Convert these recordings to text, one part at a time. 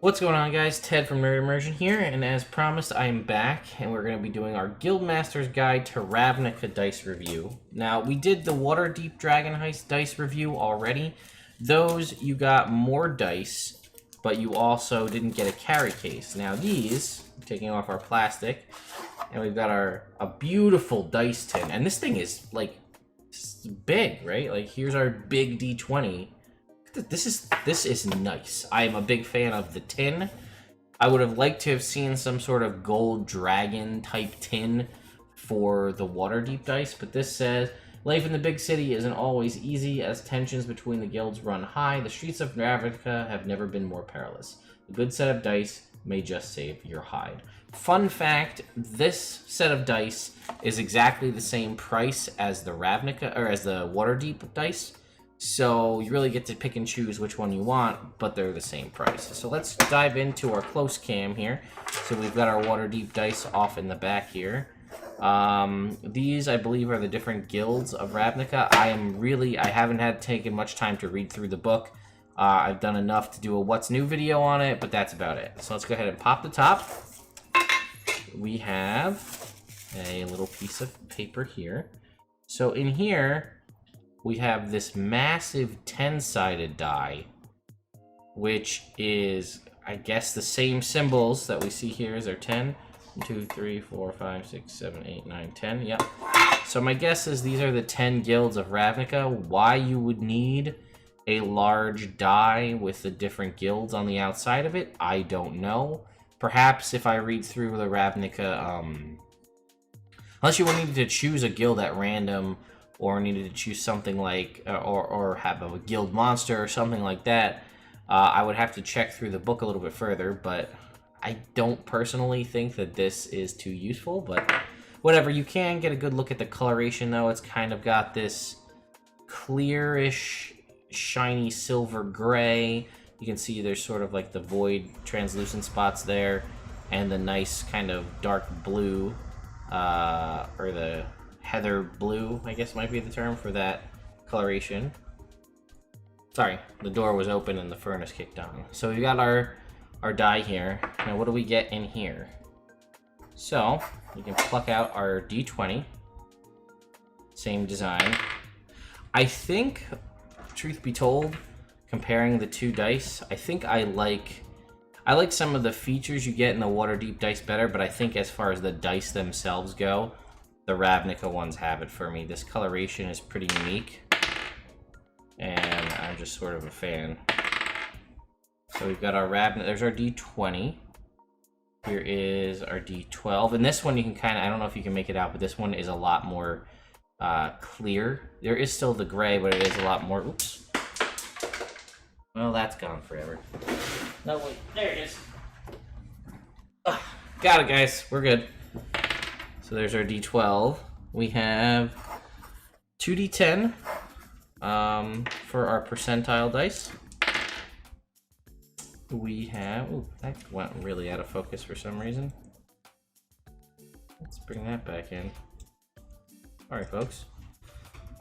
What's going on, guys? Ted from Nerd Immersion here, and as promised, I am back, and we're going to be doing our Guildmasters Guide to Ravnica Dice review. Now, we did the Waterdeep Dragon Heist dice review already. Those, you got more dice, but you also didn't get a carry case. Now these, taking off our plastic, and we've got a beautiful dice tin, and this thing is, like, big, right? Like, here's our big D20. This is nice. I am a big fan of the tin. I would have liked to have seen some sort of gold dragon type tin for the Waterdeep dice, but this says, life in the big city isn't always easy as tensions between the guilds run high. The streets of Ravnica have never been more perilous. A good set of dice may just save your hide. Fun fact, this set of dice is exactly the same price as the Ravnica, or as the Waterdeep dice. So you really get to pick and choose which one you want, but they're the same price. So let's dive into our close cam here. So we've got our Waterdeep dice off in the back here. These, I believe, are the different guilds of Ravnica. I haven't had taken much time to read through the book. I've done enough to do a what's new video on it, but that's about it. So let's go ahead and pop the top. We have a little piece of paper here. So in here, we have this massive 10-sided die, which is, I guess, the same symbols that we see here as our 10. 1, 2, 3, 4, 5, 6, 7, 8, 9, 10. Yep. So my guess is these are the 10 guilds of Ravnica. Why you would need a large die with the different guilds on the outside of it, I don't know. Perhaps if I read through the Ravnica, unless you wanted to choose a guild at random, or needed to choose something like, or have a Guildmaster or something like that, I would have to check through the book a little bit further, but I don't personally think that this is too useful, but whatever. You can get a good look at the coloration, though. It's kind of got this clearish, shiny silver gray. You can see there's sort of like the void translucent spots there, and the nice kind of dark blue, or the heather blue, I guess might be the term for that coloration. Sorry, the door was open and the furnace kicked on. So we got our die here. Now what do we get in here? So we can pluck out our D20. Same design. I think, truth be told, comparing the two dice, I think I like some of the features you get in the Waterdeep dice better, but I think as far as the dice themselves go, the Ravnica ones have it for me. This coloration is pretty unique, and I'm just sort of a fan. So we've got our Ravnica, there's our D20. Here is our D12, and this one you can kind of, I don't know if you can make it out, but this one is a lot more clear. There is still the gray, but it is a lot more, oops. Well, that's gone forever. No, wait, there it is. Ugh, got it, guys, we're good. So there's our D12. We have 2D10 for our percentile dice. We have, ooh, that went really out of focus for some reason. Let's bring that back in. Alright, folks.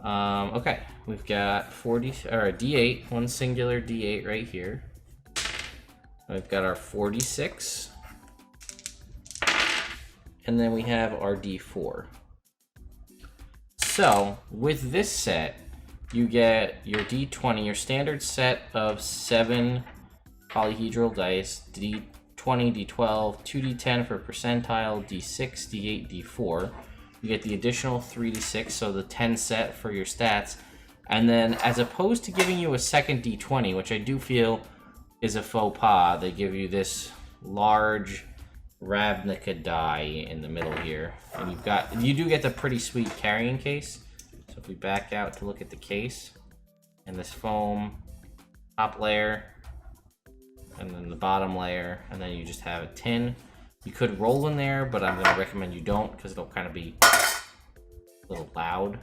Okay, we've got a D8, one singular D8 right here. We've got our 46. And then we have our D4. So, with this set, you get your D20, your standard set of 7 polyhedral dice, D20, D12, 2D10 for percentile, D6, D8, D4. You get the additional 3D6, so the 10 set for your stats. And then, as opposed to giving you a second D20, which I do feel is a faux pas, they give you this large Ravnica die in the middle here, and you do get the pretty sweet carrying case. So if we back out to look at the case, and this foam top layer, and then the bottom layer, and then you just have a tin. You could roll in there, but I'm going to recommend you don't, because it'll kind of be a little loud.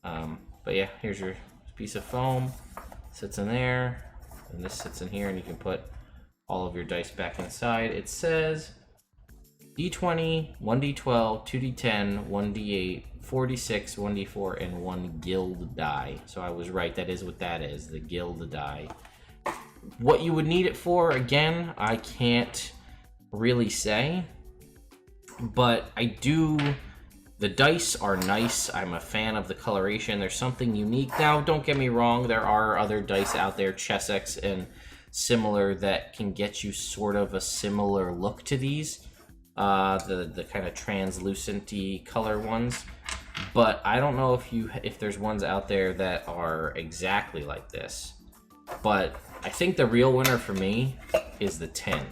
But yeah, here's your piece of foam, sits in there, and this sits in here, and you can put all of your dice back inside. It says D20, 1D12, 2D10, 1D8, 4D6, 1D4, and 1 guild die. So I was right, that is what that is, the guild die. What you would need it for, again, I can't really say. But the dice are nice. I'm a fan of the coloration. There's something unique. Now, don't get me wrong, there are other dice out there, Chessex and similar, that can get you sort of a similar look to these. The kind of translucent-y color ones. But I don't know if there's ones out there that are exactly like this. But I think the real winner for me is the tin.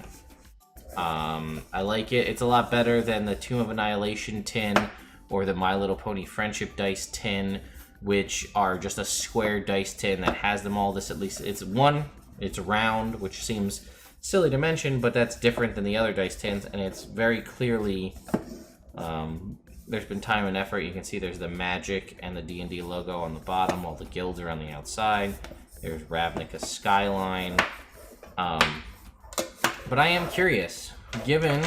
I like it. It's a lot better than the Tomb of Annihilation tin or the My Little Pony Friendship Dice tin, which are just a square dice tin that has them all. This, at least, it's round, which seems silly to mention, but that's different than the other dice tins, and it's very clearly, there's been time and effort. You can see there's the Magic and the D&D logo on the bottom. All the guilds are on the outside. There's Ravnica Skyline. But I am curious, given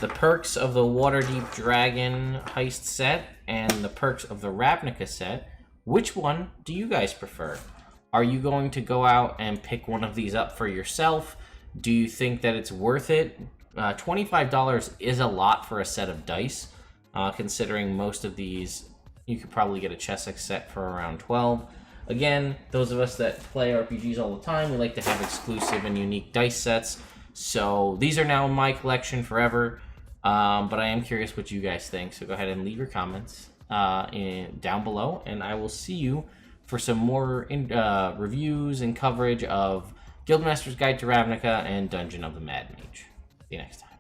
the perks of the Waterdeep Dragon Heist set and the perks of the Ravnica set, which one do you guys prefer? Are you going to go out and pick one of these up for yourself? Do you think that it's worth it? $25 is a lot for a set of dice, considering most of these, you could probably get a Chessex set for around $12. Again, those of us that play RPGs all the time, we like to have exclusive and unique dice sets. So these are now in my collection forever. But I am curious what you guys think. So go ahead and leave your comments down below, and I will see you for some more reviews and coverage of Guildmaster's Guide to Ravnica and Dungeon of the Mad Mage. See you next time.